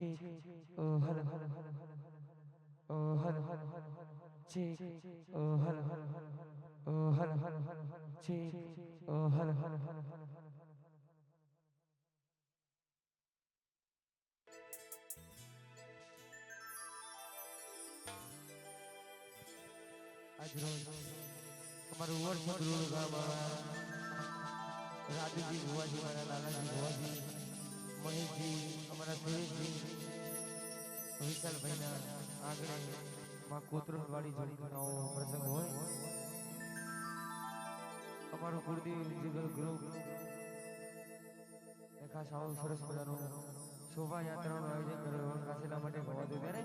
Oh, hello, oh, hello, cheek, oh, hello, oh, hello, cheek, oh, hello. આજ રોજ અમારું વર્ષ ગુરુ ગામમાં રાજુજી ભુવાજી મારા લાલાજી ભુવાજી મહેશજી અમારા સુરેશજી વિશાલભાઈના આગળ માં કોતરણ વાળી જોડીનો પ્રસંગ હોય અમારું કુળદેવ જીગર ગ્રુપ એ ખાસ આવું સરસ મજાનું શોભાયાત્રાનું આયોજન કર્યું કાશીના માટે ભવાતું ત્યારે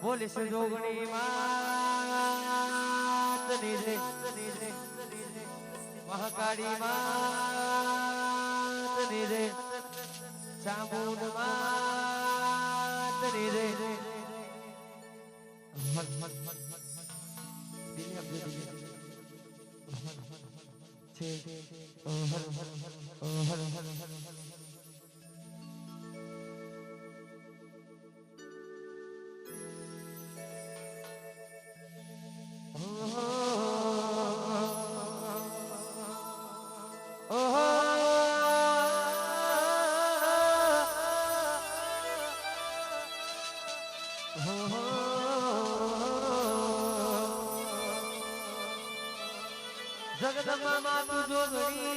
બોલીશ જોગણી માત નિરે મહાકાળી માત નિરે ચામુંડ માત નિરે જગદંબા માતુ જોગણી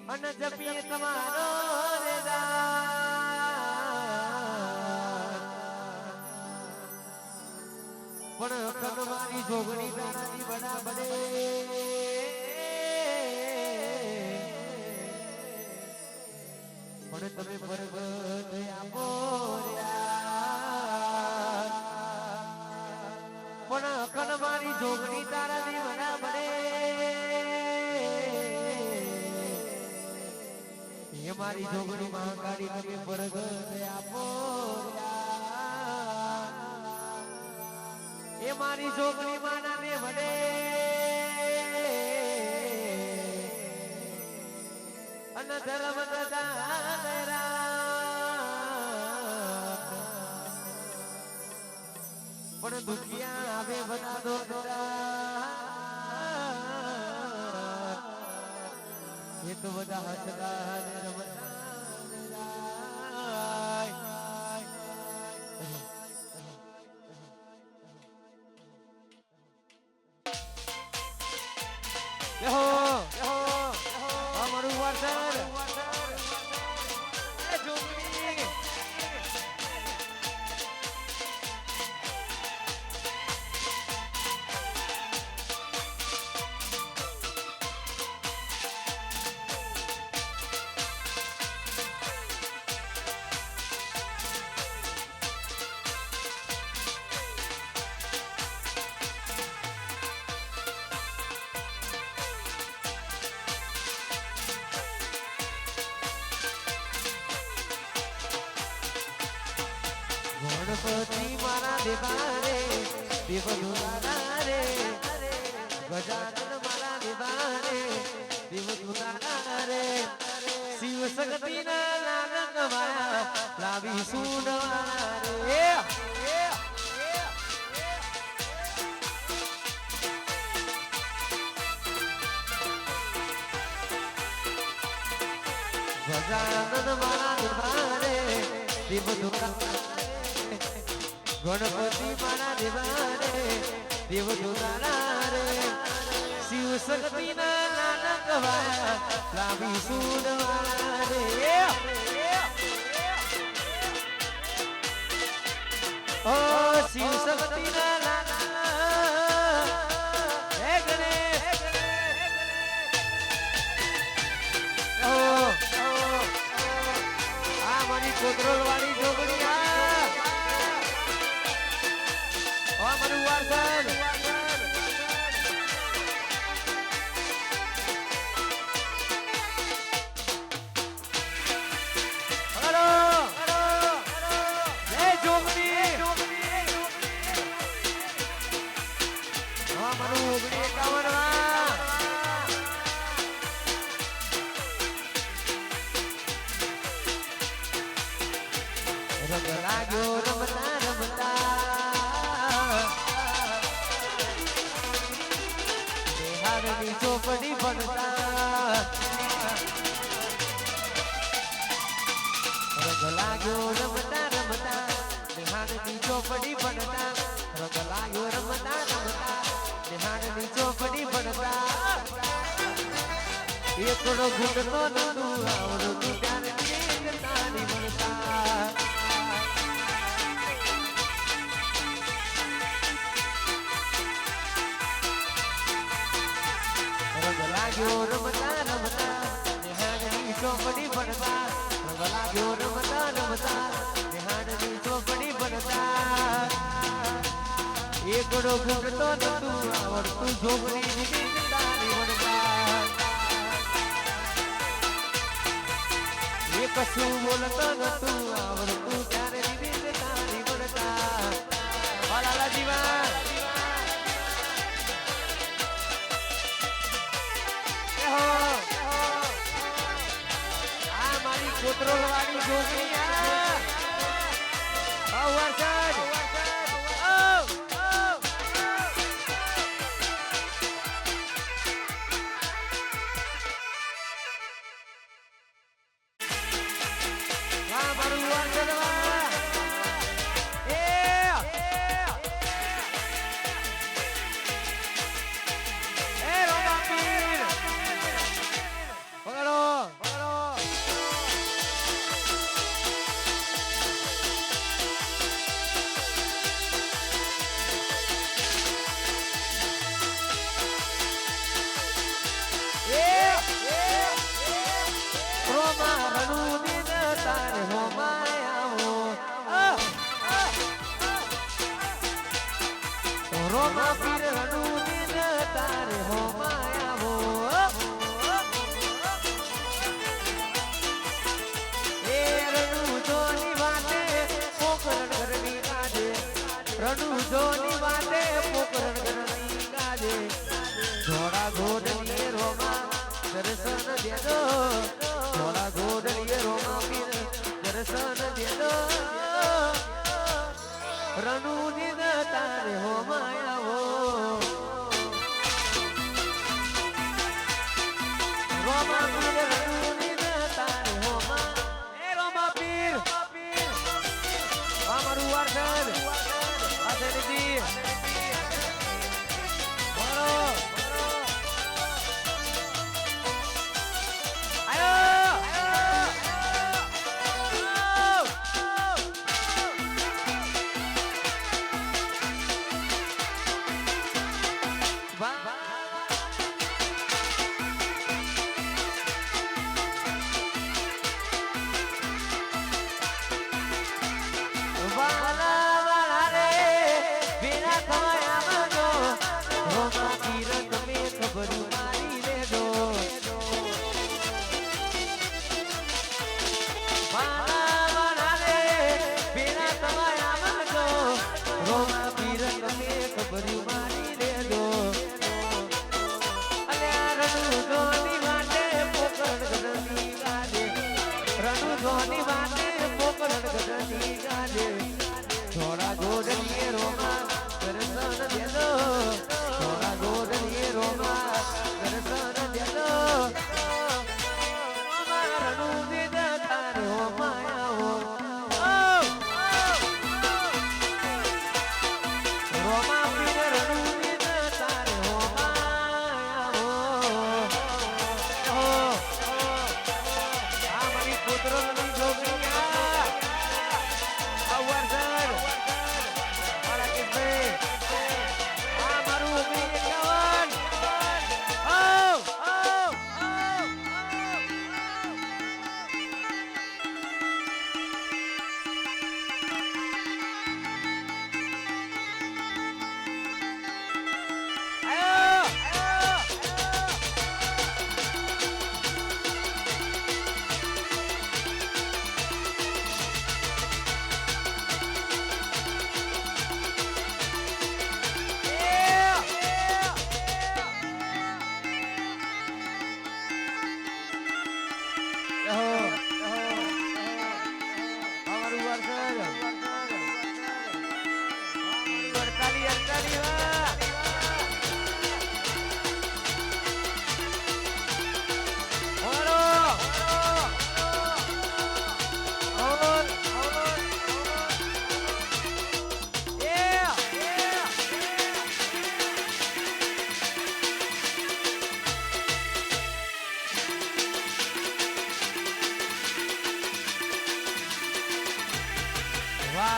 અન જપીએ તમારો પણ કનવારી જોગણી તારાની બડા બડે પણ તમે પરગટ આપો પણ કનવારી જોગણી તારાની બડા બડે એ મારી જોગણી મહાકાળી તમે પરગટ આપો એ મારી જોગણી માના ને વડે અન ધર્મ દાદા પણ દુખિયા આવે બધા દો એ તો બધા હસતા રમતા અમારું વારસર ગણપતિ મારા દેવારે દેવદૂતા રે ગજાનન મારા દેવારે દેવદૂતા રે શિવ શક્તિ ના નાનક માયા લાવી સુનવાના રે ગજાનન મારા દેવારે દેવદૂતા ગણપતિ મારા દેવારે દેવદૂતા રે શિવ શક્તિ ના નાનક વાયા લાવી સુનવાના રે ઓ શિવ શક્તિ ના નાનક હે ગણેશ ઓ આ મારી કોતરોલ વાળી જોગણી અમારું વારસર હલો જય જોગણી રંગ લાગ્યો રમતા રમતા નિહાળની ચોપડી ભણતા રંગ લાગ્યો રમતા રમતા નિહાળની ચોપડી ભણતા રંગ લાગ્યો રમતા રમતા નિહાળની ચોપડી ભણતા એકડો ઘૂંટતો નતું આવડતું ત્યારે તારી ભણતા રંગ લાગ્યો રમતા રમતા નિહાળની ચોપડી ભણતા રંગ લાગ્યો રમતા રમતા નિહાળની ચોપડી ભણતા એકડો ઘૂંટતો નતું આવડતું છોકરી તારી ભણતા કશું બોલતો નતું આવડતું ત્યારે દીદી તારી ભણતા વાલા જીવા આ મારી કોતરોલ વાળી છોકરી રોમા પીર રણુ દિન તારે હો માયાવો એ રણુ જોની વાતે પોકરણ ઘરની કાજે રણુ જોની વાતે પોકરણ ઘરની કાજે થોડા ઘોડલીએ રોમા દર્શન દેદો થોડા ઘોડલીએ રોમા પીર દર્શન દેદો રણુ દિન તારે હો માયાવો રોમા પીર રણુ દિન તારે હો મા એ રોમા પીર અમારું વારસદ આસેનજી બોલો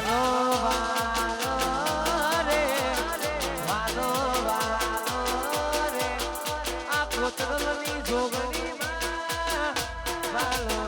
વાલો વાલો રે વાલો વાલો રે આ કોતરલની જોગણીમાં વાલો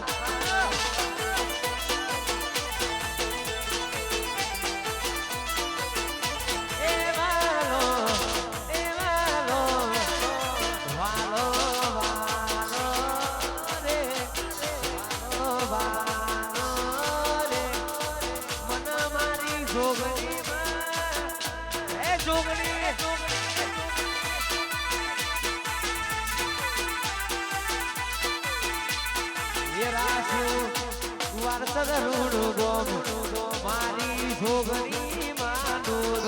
મારી જોગણી માનું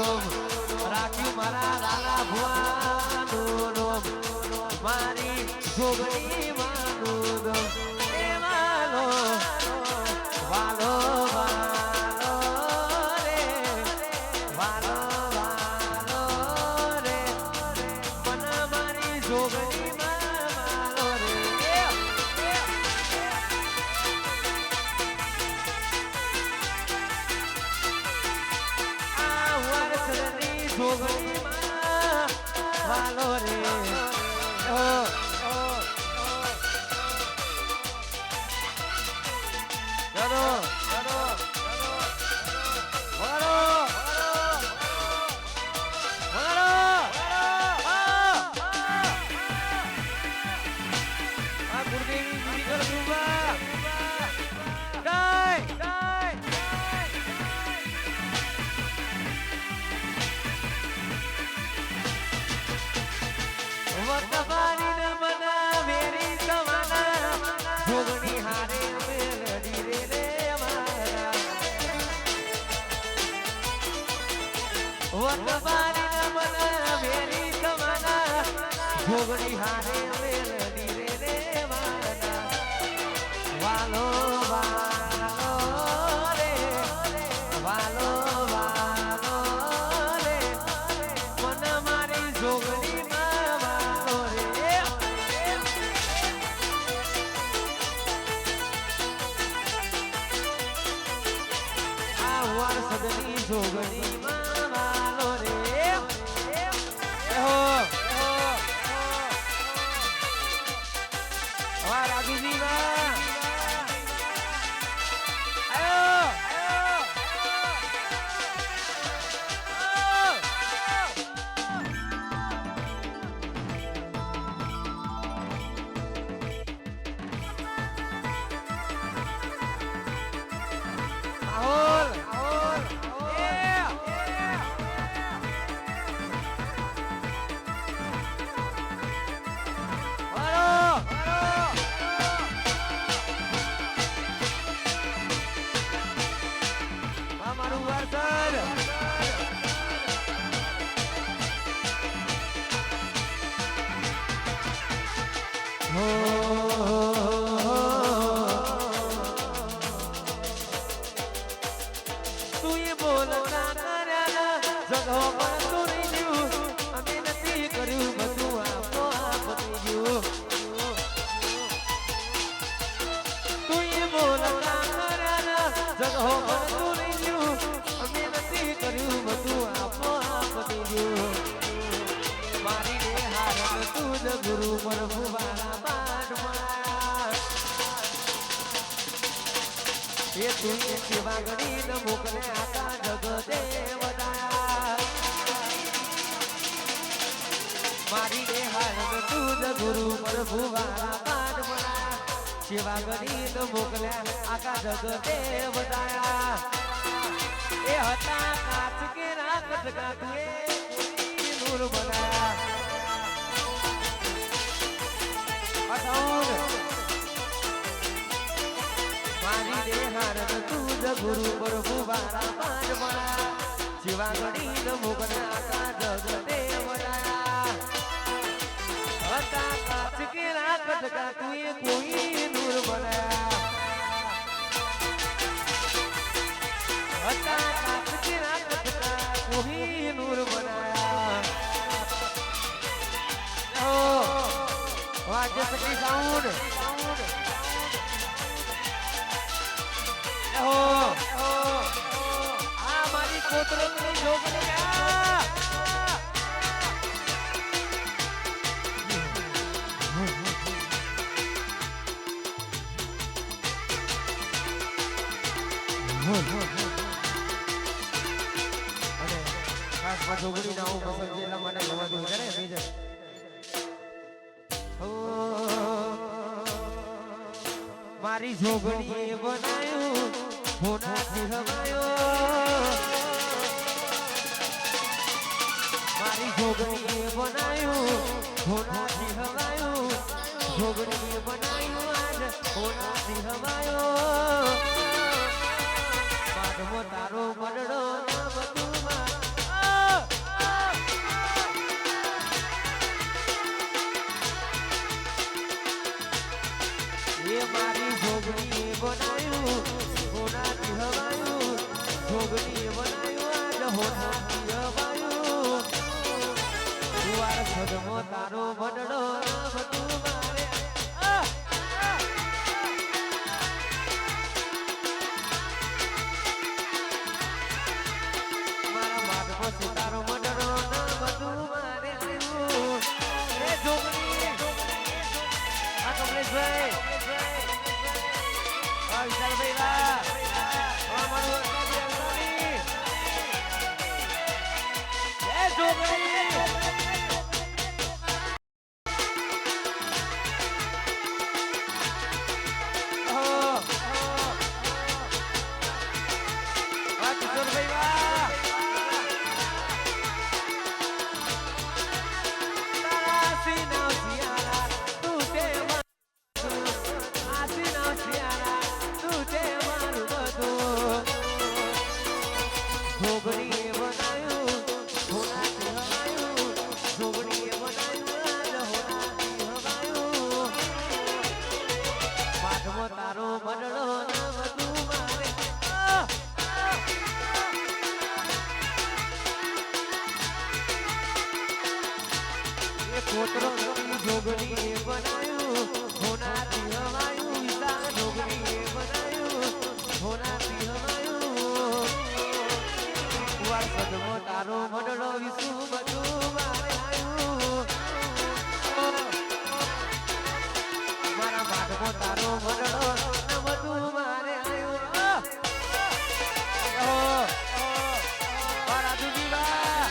રાખ્યું મારા લાલા ભુવાનું મારી જોગણી માનું એ વાલો વાલો વાલો રે વાલો વાલો રે મને મારી જોગણી વાલો રે જોગણીમાં વાલો રે જોગણી હારે મેલડી રે રે વાલો વાલો રે વાલો વાલો રે મન મારી જોગણી વાલો રે આ વાર સદની જોગણી વાલો રે ગુરુ મરફુવાળા પાઠમાં એ તું સેવા કરીને મોકલે આકા જગતે વધાયા મારી દેહાર તું ગુરુ મરફુવાળા પાઠમાં સેવા કરીને મોકલે આકા જગતે વધાયા એ હતા કાચ કે રાત કાકુએ નૂર બનાયા મારી દેહાર તું ગુરુ પ્રભુવાળા પાઠમાં શિવા ગણી મોકલા આકા જગતે વડાયા હતા કાચ કે રાખત કાકુએ કોઈ નૂર બનાયા હતા કાચ કે રાખત કોઈ નૂર બનાયા વાજસકી સાઉન્ડ કોતરમની જોગણીયા અને ખાસ જોગણી ના હું પસંદ એટલા માટે જવા દઉં કરે બીજા મારી જોગણીએ બનાયું હોનાથી હવાયો મારી જોગણીએ બનાયું હોનાથી હવાયું જોગણીએ બનાયું આજ હોનાથી હવાયો માધવો તારો મરડો ના બધુમાં એ મારી જોગણીએ બનાયું હોનાથી હવાયું જોગણીએ બનાયું આજ હોનાથી હવાયું દુવાર સદમો તારો મડડો બધું મારે મારા માધવો છે તારો મડડો બધું મારે એ જોગણી આ કમલેશભાઈ વિશાલ ભાઈ તારો મડળો ના બધું મારે એ કોતરો જોગણીએ બનાયું હોનાથી હવાયું ઈસા જોગણીએ બનાયું હોનાથી હવાયું વાર સદમો તારો મડળો વિસુ બધું મારે આવ્યું મારા માધવો તારો મડળો બધું મારે આવ્યું મારા દુજીબા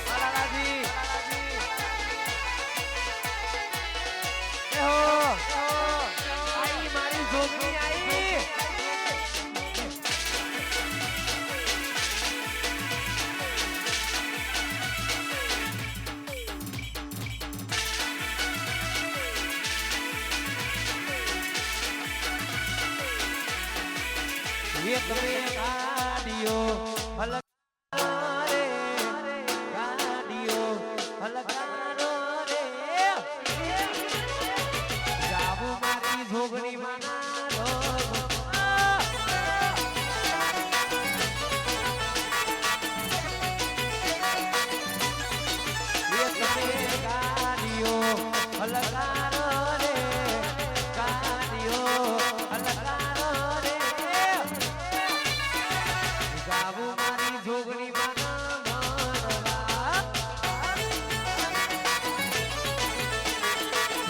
મારા રાજી આઈ મારી જોગણી આઈ એક રે ગાડીઓ હલક રે ગાડીઓ હલકારો રે જાવું મારી જોગણી માનારો એક રે ગાડીઓ હલકારો રે ગાડીઓ હલકારો રે જાવું મારી જોગણી માના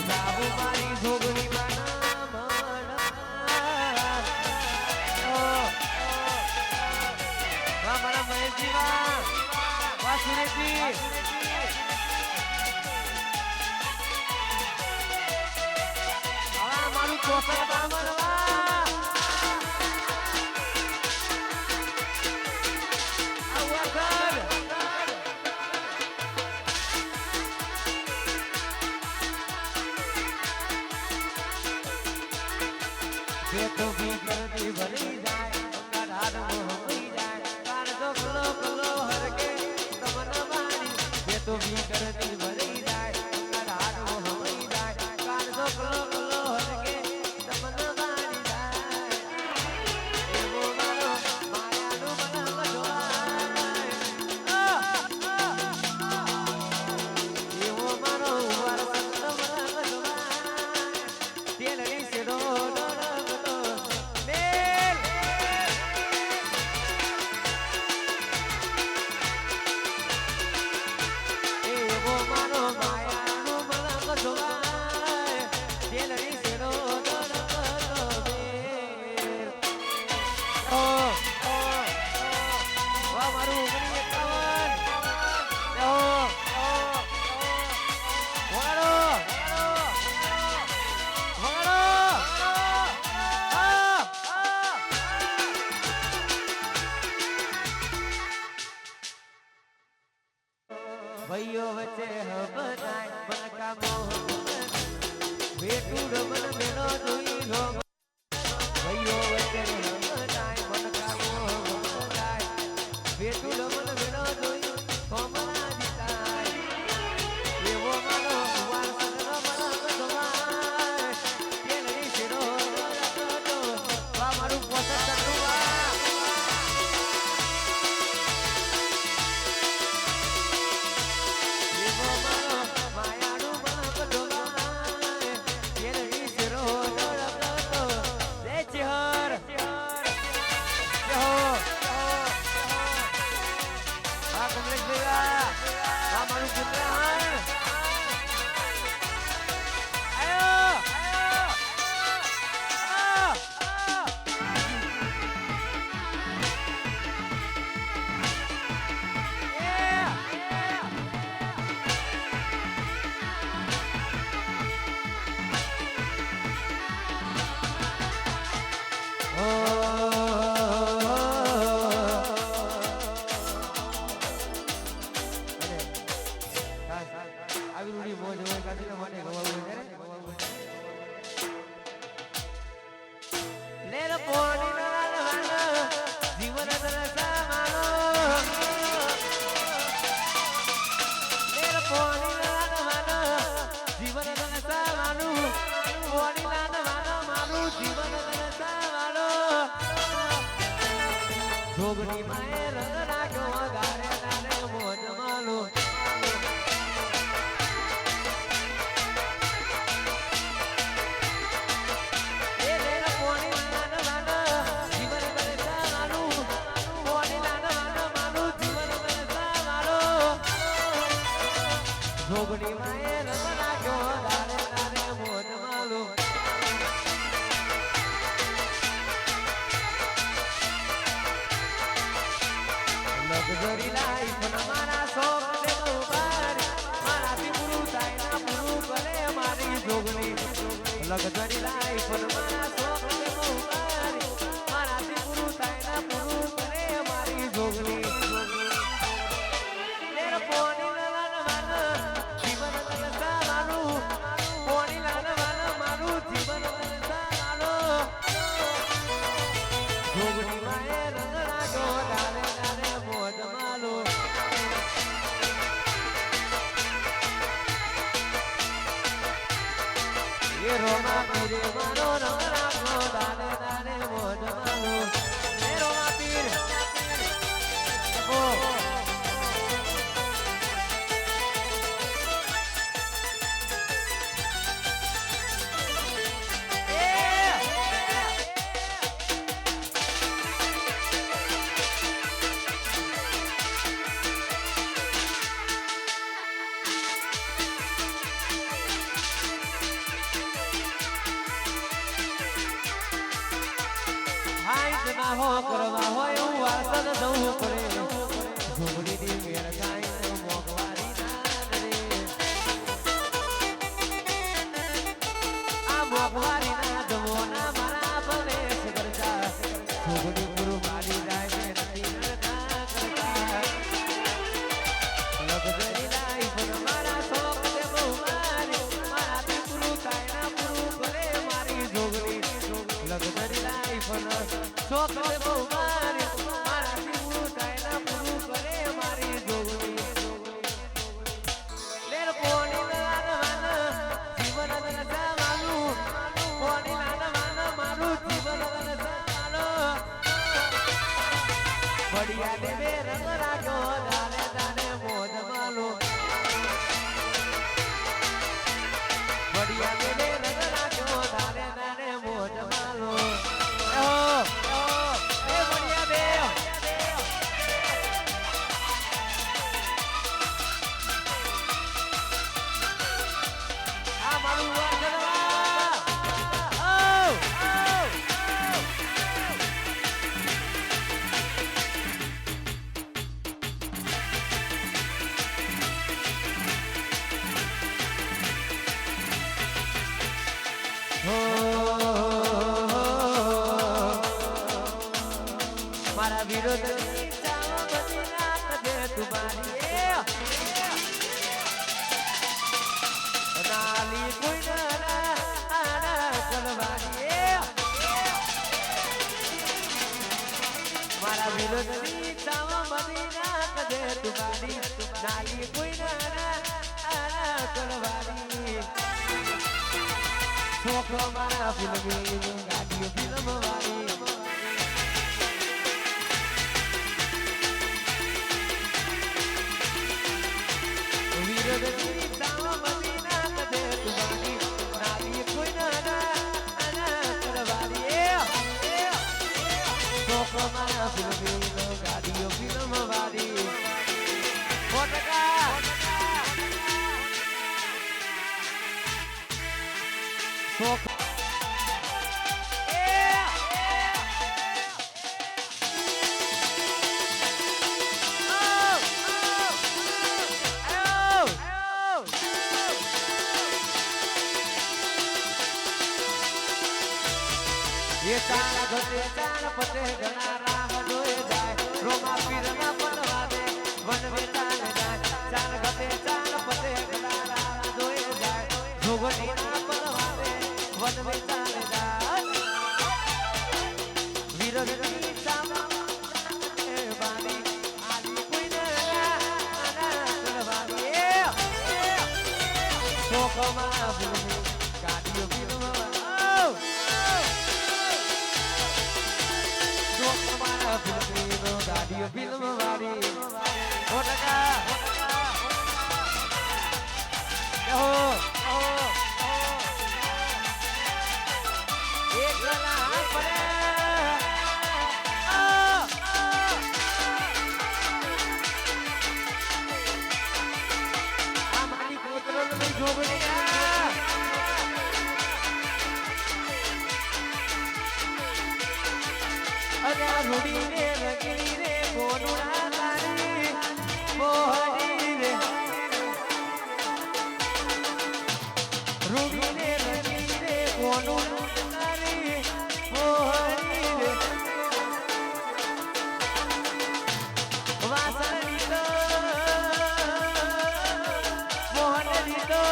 જાવું મારી જોગણી માના મારા મહેશજી વાહ સુરેશજી મારું ચોસઠ બામણવા તો ભી કરતી ભરી જાય અંગાર મોહી જાય કાન તો કલો કલો હરકે તમન મારી તો ભી કરતી ભરી જાય અંગાર મોહી જાય કાન તો કલો કલો હરકે તમન મારી જાય એવો મારો માયાનો મલક એવો મારો વારસનો મલક તેલની સેડો બધાય મન કા મોહ બેટું રમન મેનો જોઈ લો ભાઈઓ વચ્ચે બધાય મન કા મોહ બધાય બેટું રમન મેનો જોઈ કોમલા જીતાય એવો મારો વાર સદનો મન બધાય કેલરી શિરો રતો વા મારું પોસત તટુવા જોગણી માએ રંગ રાખ્યો ગારે નાને મોજ માલો એ લેર પોણી નાન નાન જીવન બનતા મારું પોણી નાન નાન મારું જીવન બનતા મારો જોગણી માએ રંગ રાખ્યો ગારે નાને મોજ માલો લગઝરી લાઈફ મારા શોખ ને બહુબાર મારાથી પૂરું થાય ના પૂરું કરે મારી જોગણી લગઝરી લાઈફ મારા શોખ ને બહુબાર મારાથી પૂરું થાય ના પૂરું કરે મારી જોગણી લેર પોણી લાન વાન જીવન બનતા મારું પોણી લાન વાન મારું જીવન બનતા મારો જોગણી માએ રંગ રાખ્યો ડાલે ડાલે મોજ માલો એ રોમા પીરે મારો રંગ રાખ્યો ડાલે ડાલે મોજ માલો એ રોમા પીર ઓ ના હો કરવા હોય હું વાસન જવું પડે ઝોગડીની મેર ગાય મોગવારી ના રે આ મોગવારી ના દવો ના મારા ભલે કરતા ઝોગડી ગુરુ મારી જાય ને નથી નડતા કરતા લગઝરી લાઈફ મારા શોખ ને બહુ મારાથી પૂરું થાય ના પૂરું કરે મારી ઝોગડી લગઝરી લાઈફ શોખ ને બહુ મારાથી પૂરું થાય ના પૂરું કરે મારી જોગણી લેર પોણી લાન વાન જીવન બનતા મારું પોણી લાન વાન મારું જીવન બનતા મારો બઢિયા દેવે રંગ રાખ્યો દાને દાને મોજ માલો બઢિયા દેવે રંગ રાખ્યો દાને દાને મોજ માલો મારા વિરોધ બધી રાત દે તુમારી નાલી કોઈ ના ચલવાની મારા વિરોધની ચાવા મની ના કદે તુમારી નાલી કોઈ ના ચલવાની છોકરો મારા ફિલ્મી ગાડીઓ ફિલ્મ વાળી વિરોધની ચાવા મની ના કદે તુમારી નાલી કોઈ ના ચલવાની છોકરો મારા ફિલ્મી ગાડીઓ ફિલ્મ વાળી ફોટકા છોકરો ये चार घटे चार पते घना राम जोए जाए रोमा पीर ना पनवा दे वन में चाले जाए चार घटे चार पते घना राम जोए जाए जोगनी ना पनवा दे वन में चाले जाए वीरगनी सामा बानी आली कोई ना चलवानी शोकमा भूमि गाड़ियों फिल्म गाड़ियों फिल्म वाली होटका एक गला पड़े हमारी कोतरों में जोगनी अरे रूढ़ी रे रगड़ी रे बोनुड़ा तारी मोहरी रे रूढ़ी रे रगड़ी रे बोनुड़ा तारी मोहरी रे वासनी तो मोहनी तो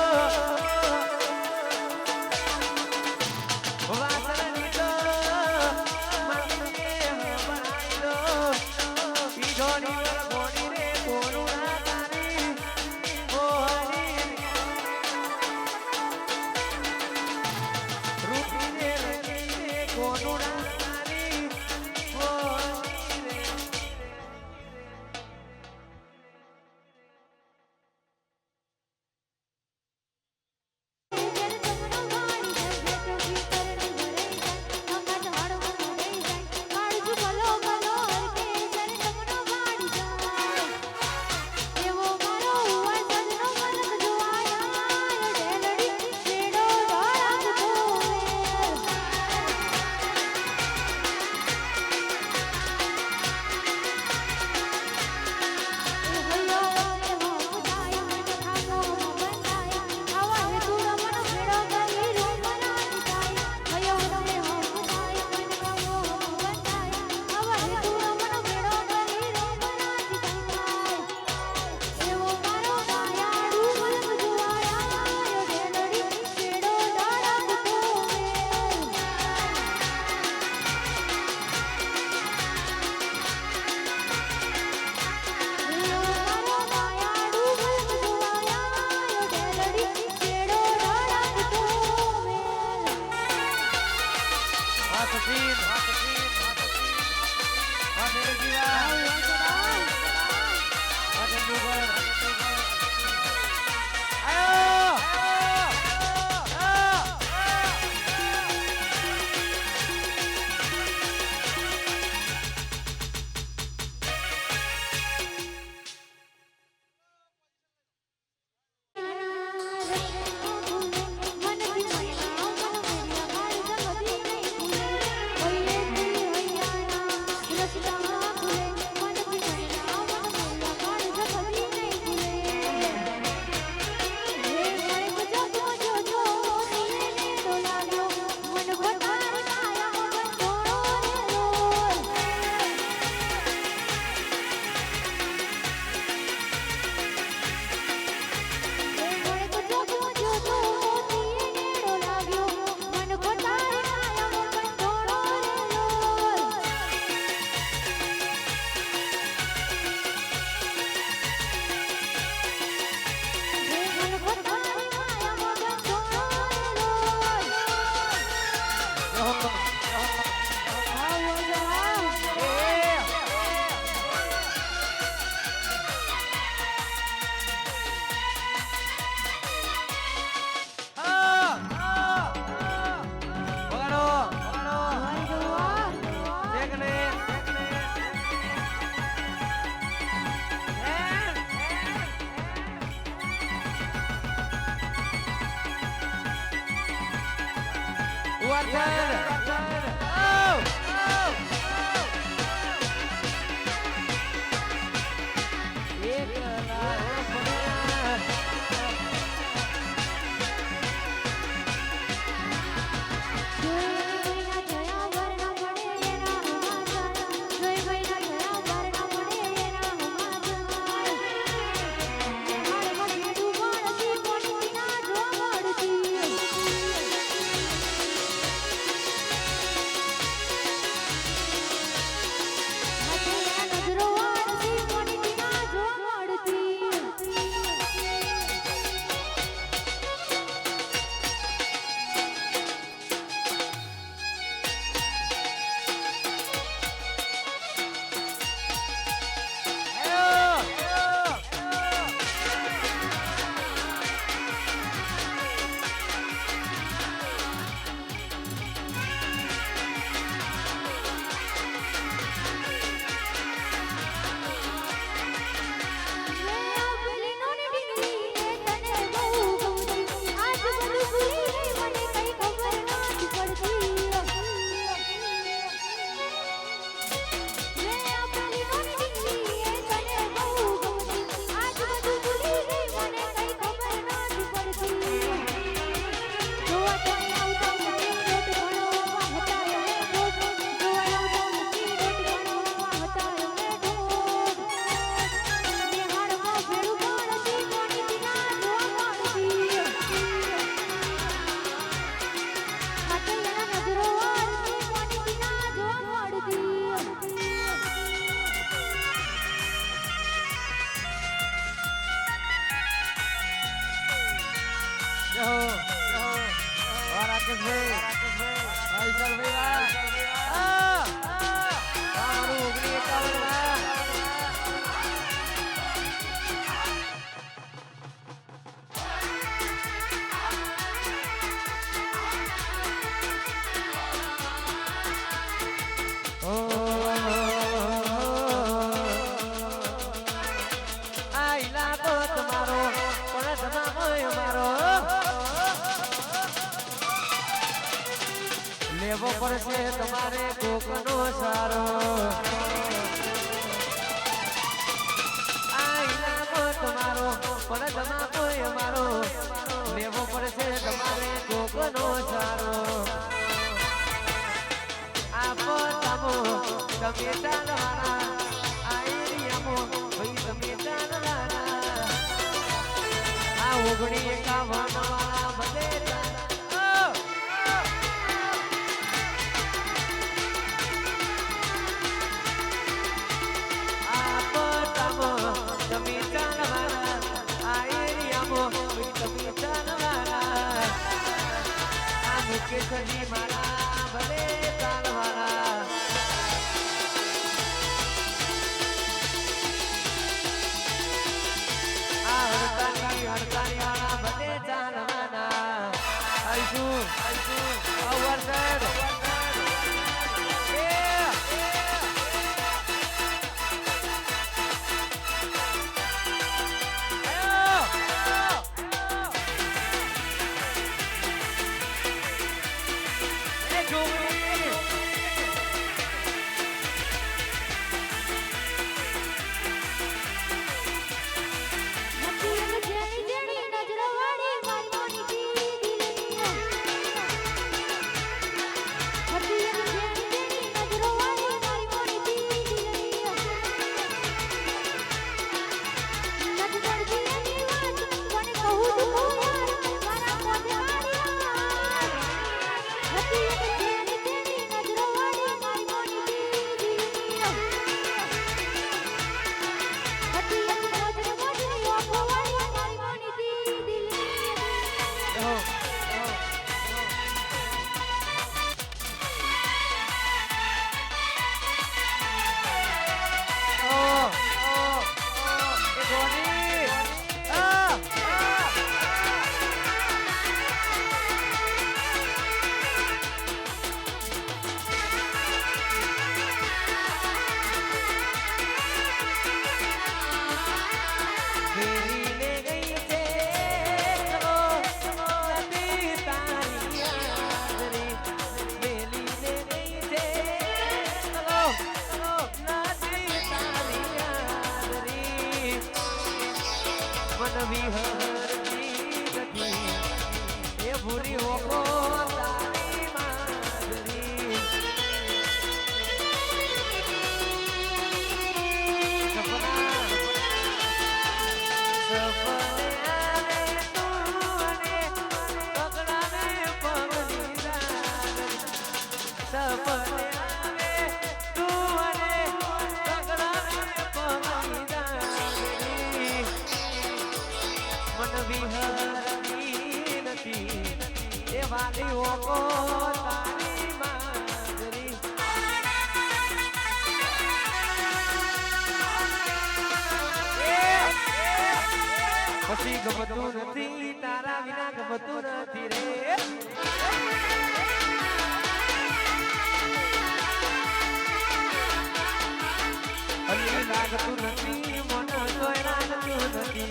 वासनी तो रूपी લેવો પડશે તમારે કોકનો સારો આ ઇનામો તમારો પણ તમારો અમારો લેવો પડશે તમારે કોકનો સારો આપો તમો તમે ચાલવાના આ એરિયામાં ભાઈ તમે ચાલવાના આ 1951 વાળા બધે કેસરી મારા ભલે ચાલવાના આ હડતાલી વાળા ભલે ચાલવાના આઈશું અવરસર વિહરતી નથી એ ભૂરી ઓકો તારી માધરી વાલી ઓકો તારી માધરી પછી ગમતું નથી તારા વિના ગમતું નથી રે અલી લાગતું નથી મન તોય લાગતું નથી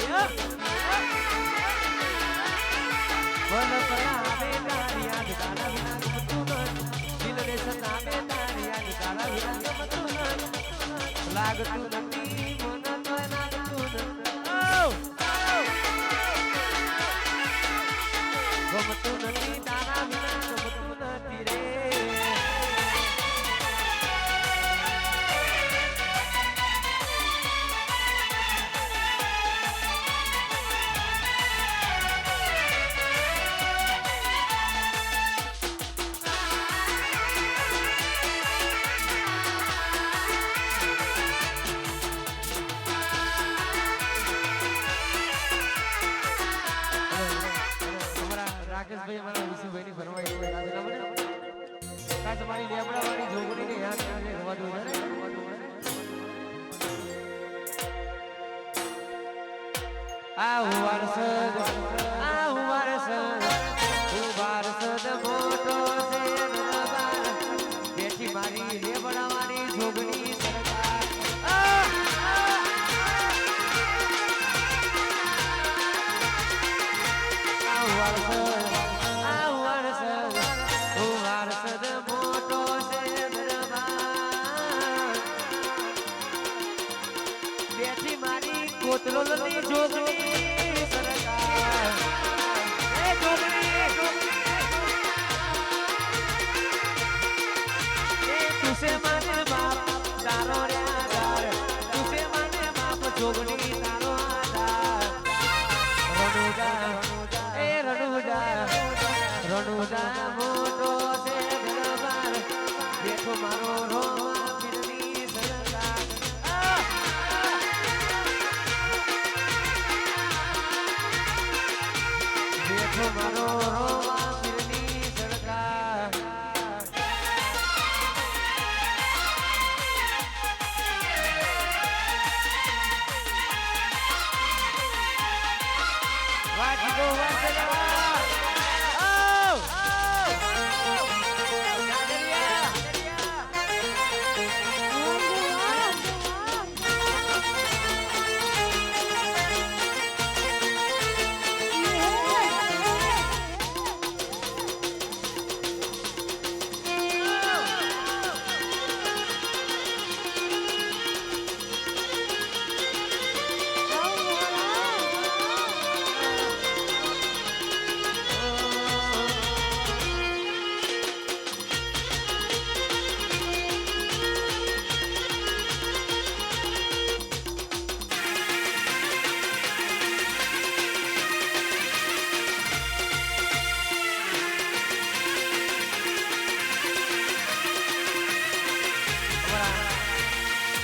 વન પરાવે તારી યાદ તારા વિના ગમતું નથી દિલને સતાવે તારી યાદ તારા વિના ગમતું નથી લાગતું નથી મન તોય લાગતું નથી ગમતું નથી તારા વિના ગમતું નથી રે રાકેશભાઈ અમારા વિશુભાઈની ફરમાઈ છે આજે ના બને કા તમારી લેબડા વાળી જોગણીને યાદ આજે રવા દો ને આ વારસદ મોટો છે નરબાર બેઠી મારી લેબડા વાળી જોગણી સરકાર કોતરોલની જોગણી સરકાર એ જોગણી એ તુસે મને બાપ તારો રે આધાર તુસે મને બાપ જોગણી તારો આધાર રણુજા મોટો છે દરબાર બેઠો મારો રોવા પીરની સરકાર મારો રોવા પીરની સરકાર વાજી દો વાજલા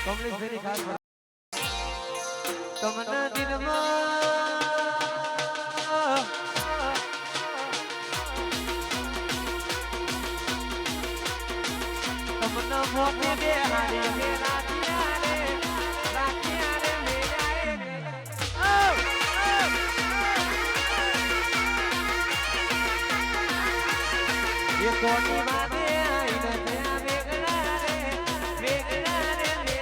કમલેશભાઈની ખાસ તમના દિલમાં તમના મોતે બે હારે બે રાખ્યા રે મેરાએ એ કોની વાદે આઈને ત્યાં વેગળા રે Oh!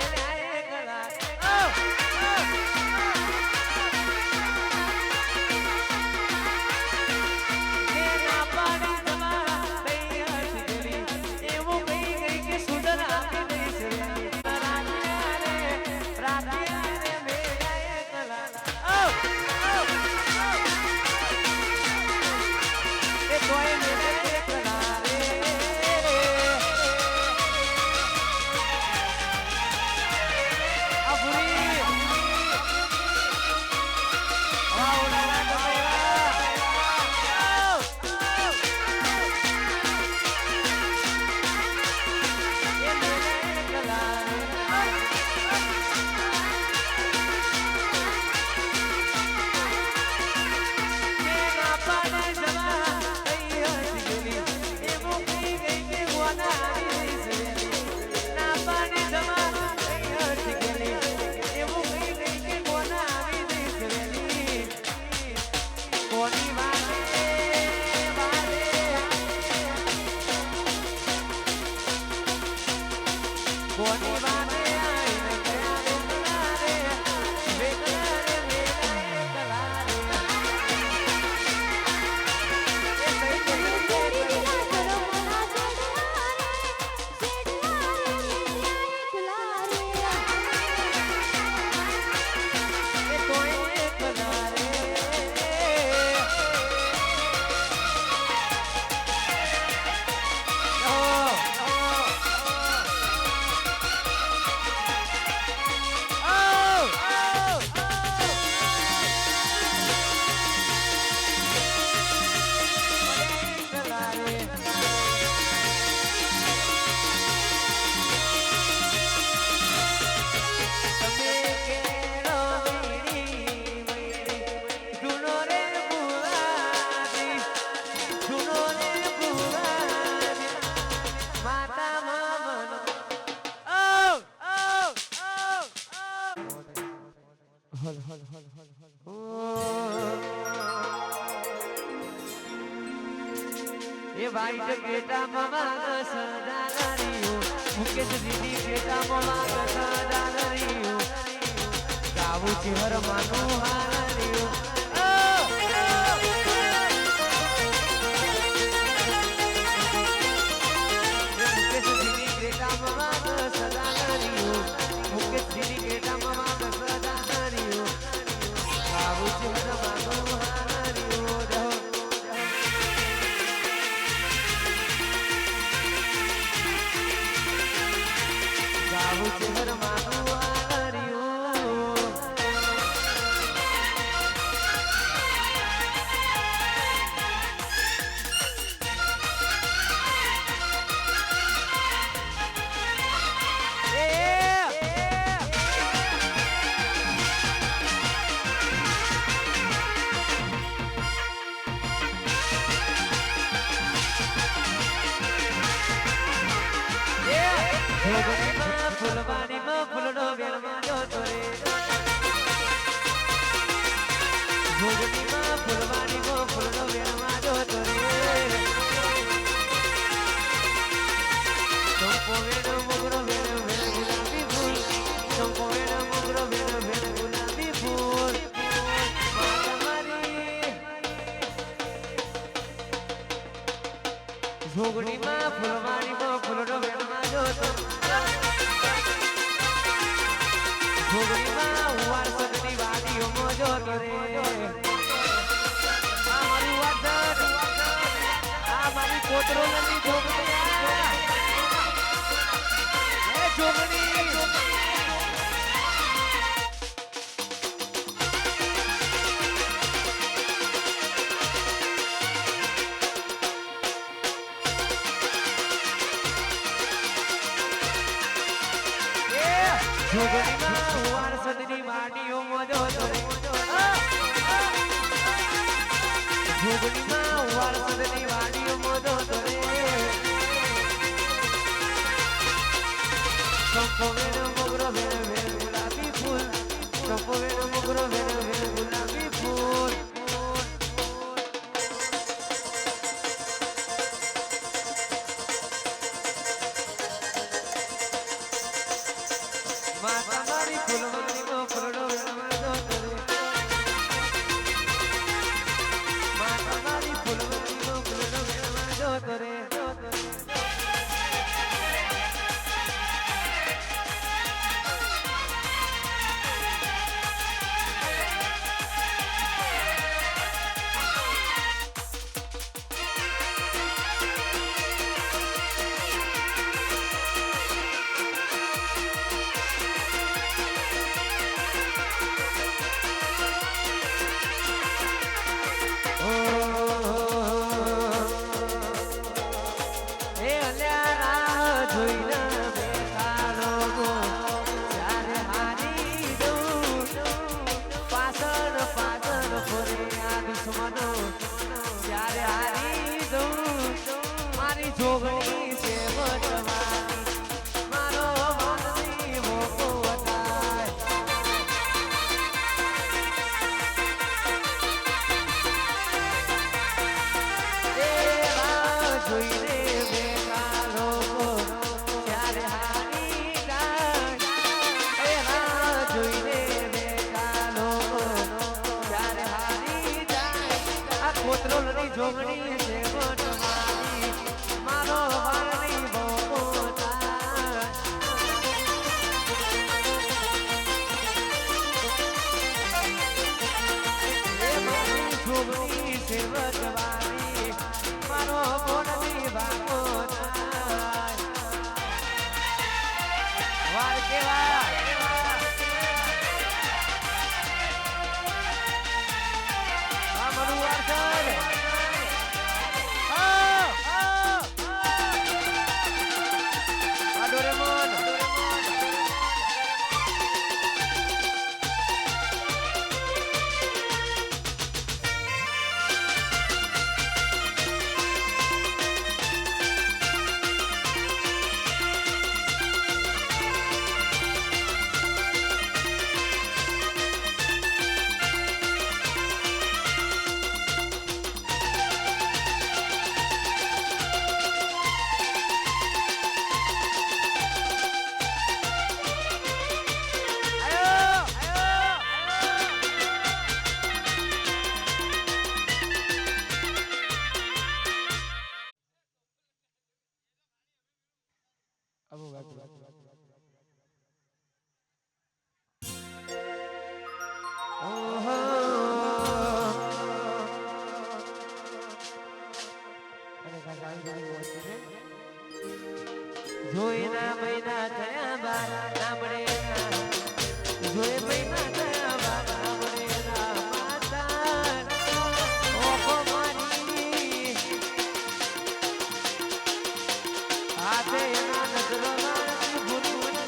એ વાઈટ પેટામાં વાગ સદાનરીઓ મુકેશ દીદી પેટામાં વાગ સદાનરીઓ ગાવું છે હર માનું હાનરીઓ મુકેશ દીદી પેટામાં વાગ સદાનરીઓ મુકેશ દીદી પેટામાં વાગ સદાનરીઓ ગાવું છે હર માનું હાનરીઓ ગાવું છે હર માનું હાનરીઓ ફૂલવાડીમાં ફૂલનો વેણમાં જોતો રે ભોગનીમાં ફૂલવાડીમાં ફૂલનો વેણમાં જોતો રે ચંપો વેણ મોગરો વેણ વેણ ગુલાબી ફૂલ ચંપો વેણ મોગરો વેણ વેણ ગુલાબી ફૂલ ભોગનીમાં ફૂલવાડીમાં ફૂલનો વેણમાં જોતો ભોગડીમાં વારસદની વાડીઓ મોજો કરે આ મારી વારસદ આ મારી કોતરોલની ભોગડી એ જોગણી જોગણીમાં વારસદની વાડીઓ મોજો કરે જોગણીમાં વારસદની વાડીઓ મોજો કરે ચંપો વેણ મોગરો વેણ વેણ ગુલાબી ફૂલ ચંપો વેણ મોગરો વેણ વેણ ગુલાબી ફૂલ માતા મારી ફૂલવાડીમાં ફૂલનો વેણમાં જોતો રે માતા મારી ફૂલવાડીમાં ફૂલનો વેણમાં જોતો રે જોગણી છે બચવાની મારો મનની મોકો થાય એ રાહ જોઈને બેઠા લોકો ત્યારે હારી જાય એ રાહ જોઈને બેઠા લોકો ત્યારે હારી જાય આ કોતરોલની જોગણી છે બચવાની મારો વારની મોકો થાય એ મારી જોગણી છે બચવાની મારો મોનની વાકો થાય વાર કેવા આ મારું વાર થાય જોઈના મહિના થયા બાર નામડે જોઈ મહિના થયા બાર નામડે માતા ઓખો મારી હાથે ના નજરો મારતી ભૂલી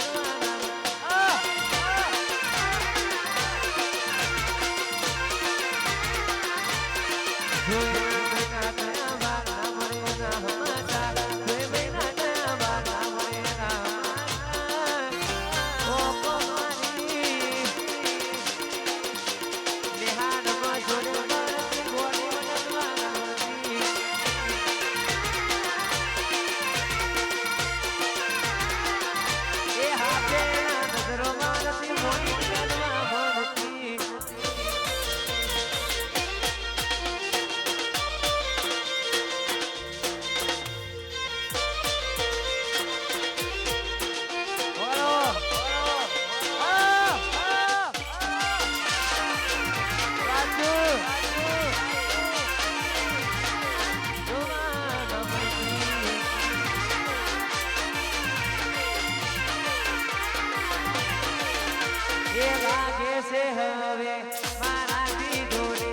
से हवे माराती डोरे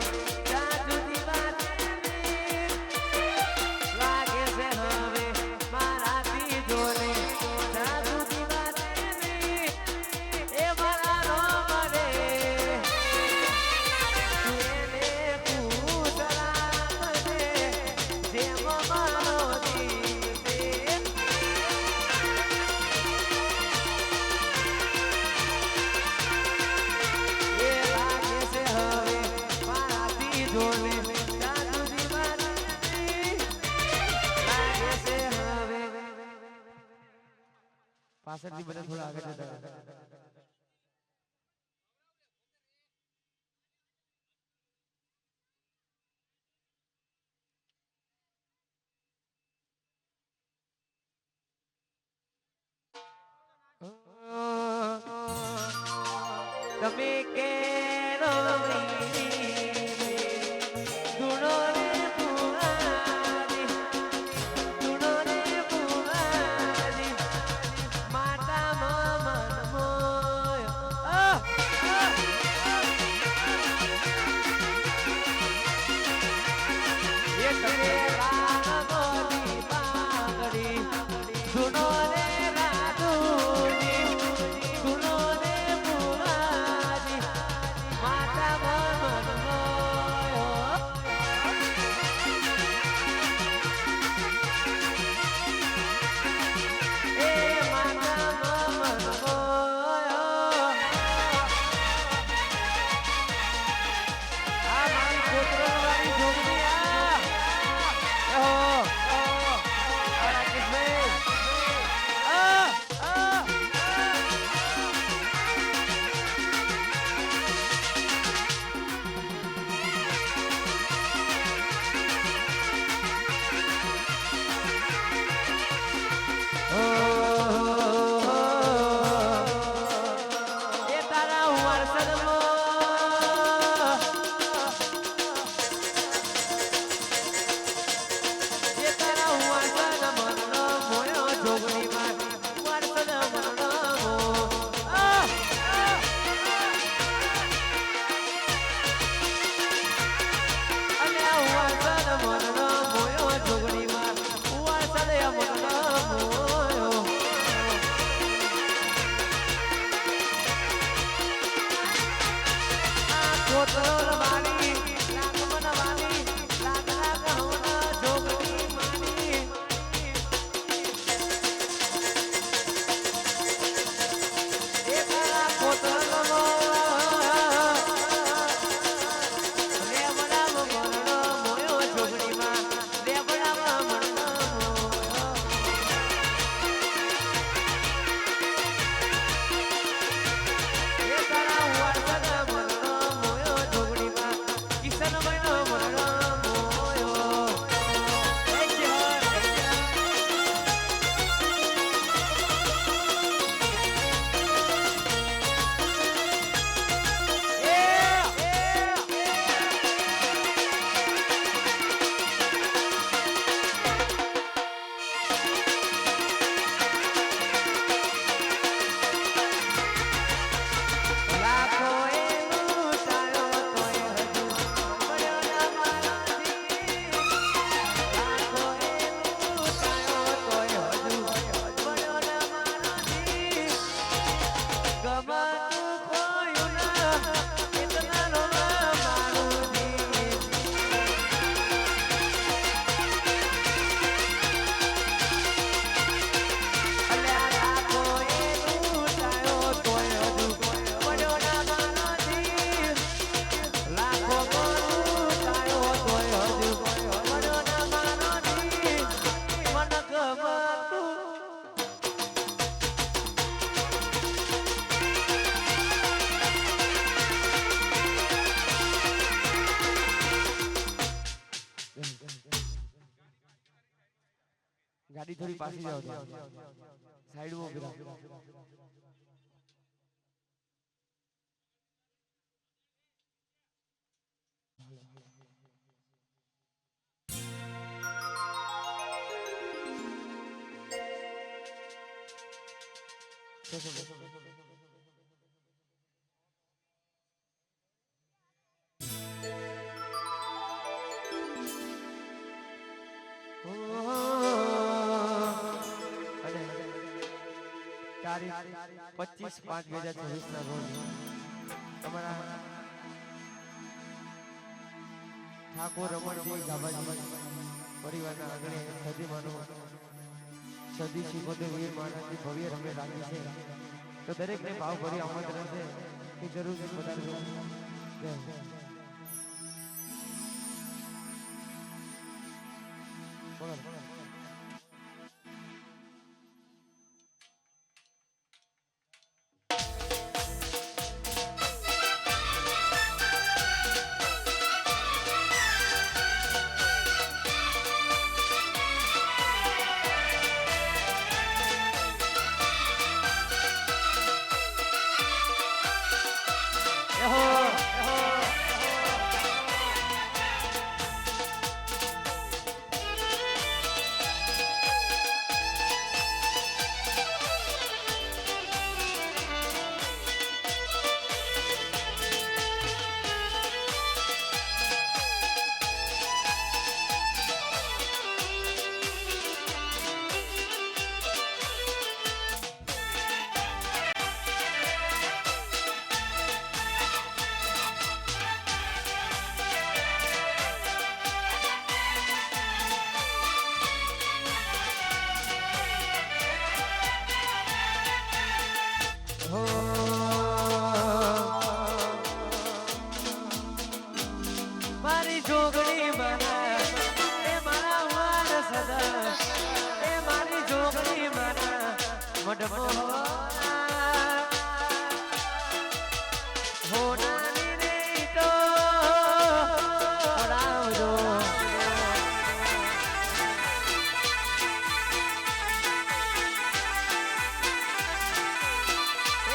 जादूनी बात लागे से हवे माराती डोरे जादूनी बात ए मारा रो मरे तुने पूतला मरे जे मारो दी પાછળથી બધા થોડા આગળ જતા તમે કેરો ગાડી થોડી પાછી જાવ સાઈડમાં ઉભી રાખો તારીખ 25/5/2024 ના રોજ તમારા ઠાકોર રમણજી ગાભાજી પરિવારના આંગણે સદીમાનો સદી શીખોતે વીર મહારાજની ભવ્ય રમે રાખી છે તો દરેકને ભાવભર્યું આમંત્રણ છે કે જરૂર પધારજો જય બોલો મારી જોગણી મારા એ મારા વાન સદા એ મારી જોગણી મારા મડમો હોનાની રે તો પડાવજો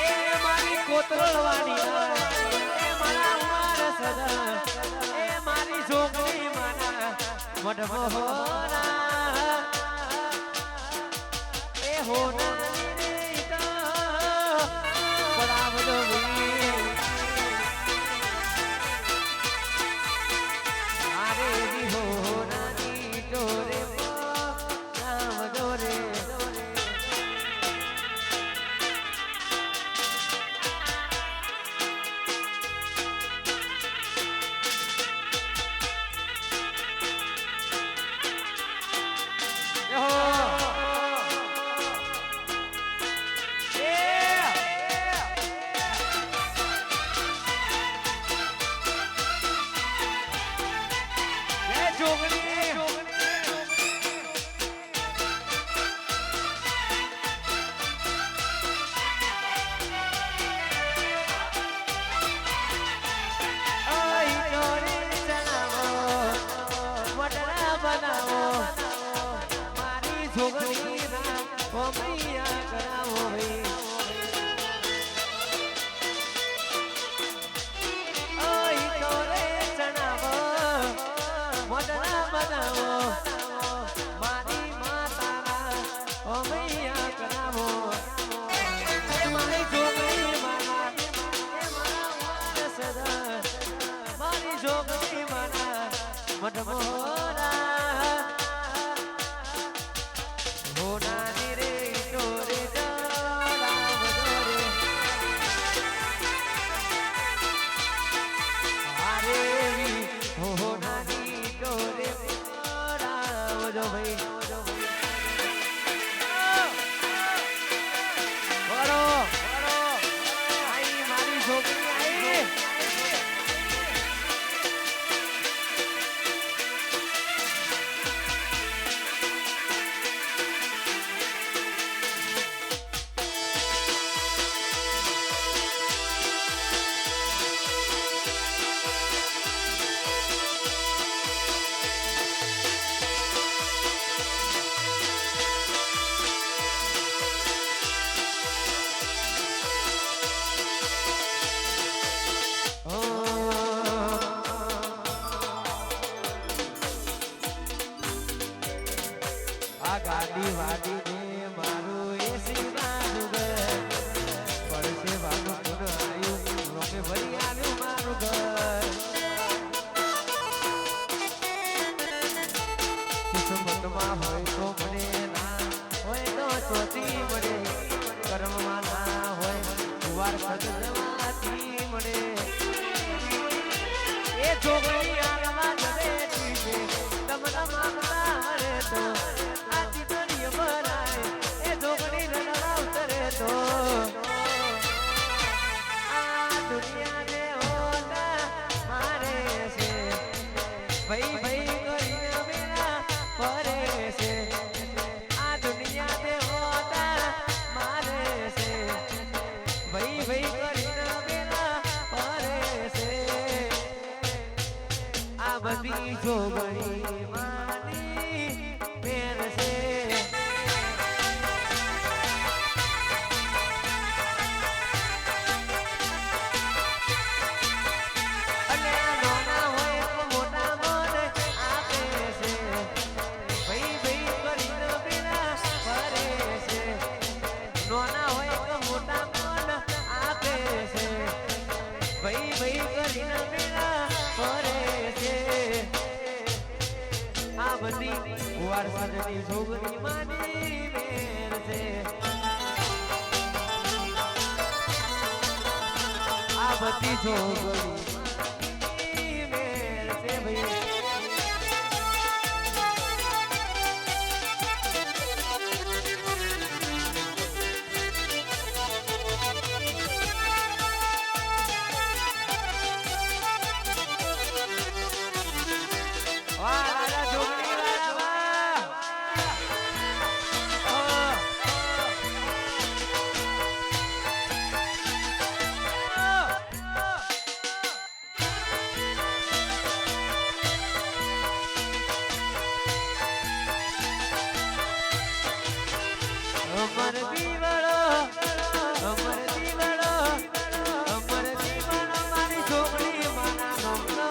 એ મારી કોતરળવાણી એ મારા વાન સદા જોગણી માના મડમોહના એ હોના ની તો પડાવજો આરે ની હોના ની ડોરે પડાવજો રે મારી જોગણી ના કોમૈયા કરાવો ઓય તોરે ચણાવો મોડના બનાવો મારી માતાના કોમૈયા કરાવો મારી જોગણી મારા એ મારા વાન સદા મારી જોગણી મારા મડમોરા આ ગાડી વાડીને મારું એસી મારું ઘર પડશે વાનું પુન આવ્યું રોમે ભરી આવ્યું મારું ઘર કિસ્મતમાં હોય તો મળે ના હોય તો ચોથી મળે કર્મમાં ના હોય કુવાર સદવાથી મળે એ છોકરી આલવા જવે છે તમને મામલા મળે તો આ ચીતરીએ ભરાય એ છોકરી રડવા ઉતરે તો આ દુનિયાને હોતા મારે છે ભાઈ ભાઈ કરીને મેરા પરે છે આ દુનિયાને હોતા મારે છે ભાઈ ભાઈ કરીને મેરા પરે છે આ બધી છોકરી માની બેન છે અને નાના હોય તો મોટા મને આપે છે ભાઈ ભાઈ કરીને બેના ફરે છે નાના હોય તો મોટા મન આપે છે ભાઈ ભાઈ કરીને બેના ફરે આ બધી વારસાની છોકરી માની બેન છે આ બધી છોકરી બેન છે ભાઈ અમર દીવાળો મારી છોકરી માના નમનો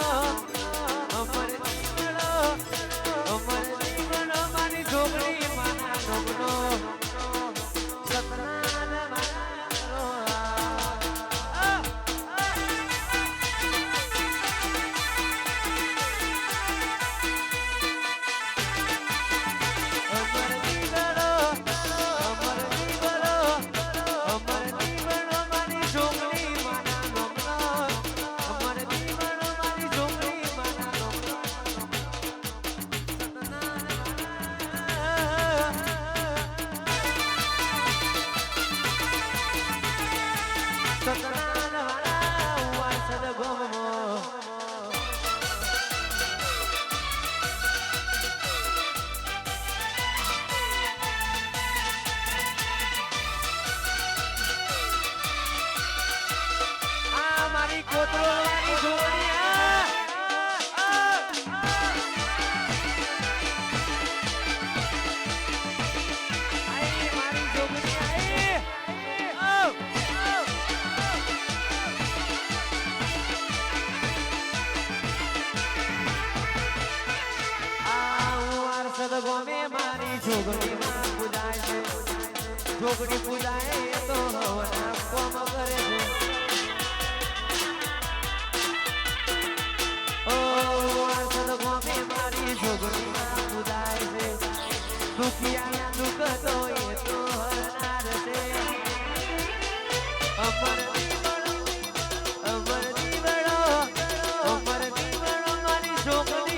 અમર દીવાળો મારી છોકરી માના નમનો સતનાન મારો મારી કોતરો વાળી છોકરી આઈ મારી છોકરી આઈ ગોમે મારી છોકરી માં પૂજાય છે છોકરી પૂજાય તો હવના કોમ કરે છે ગોમે મારી છોકરી માં પૂજાય છે દુખિયા દુઃખ તો એ તો હરનાર છે અમર દીવડો મારી છોકરી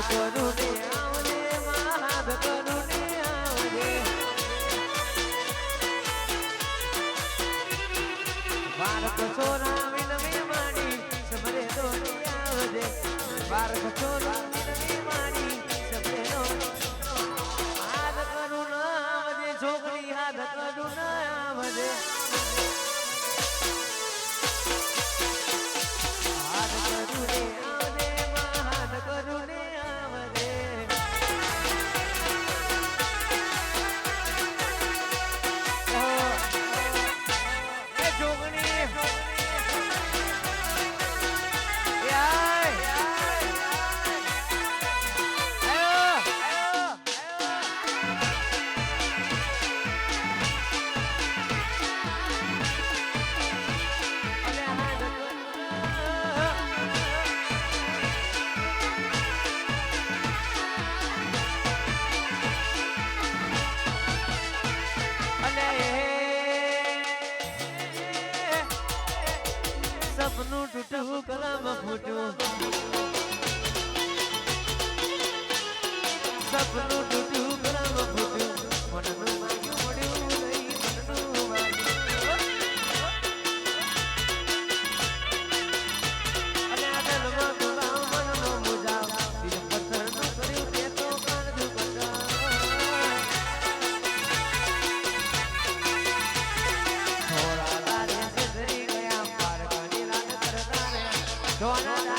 કરું ને આવજે હાથ કરું ને આવજે બાળક છોરા વિનવી માડી સબરે દોડી આવજે બાળક છોરા વિનવી માડી સબરે હાથ કરું ન આવજે છોકરી હાથ કરું ન આવજે હાથ કરું ને આવજે હાથ કરું ને આવજે એ જોગણી સપનું તૂટવું કલમ ફૂટવું સપનું તૂટવું કલમ ફૂટવું મનનું માગ્યું મળ્યું નહીં મનનું માગ્યું અને આ દિલમાં દુલાવ મનનો મુજાવ દિલ પથ્થરનું કર્યું તે તો કાળજું બચાવ થોડા તારે સુધરી ગયા પાર કરી રાત કરતા રહ્યા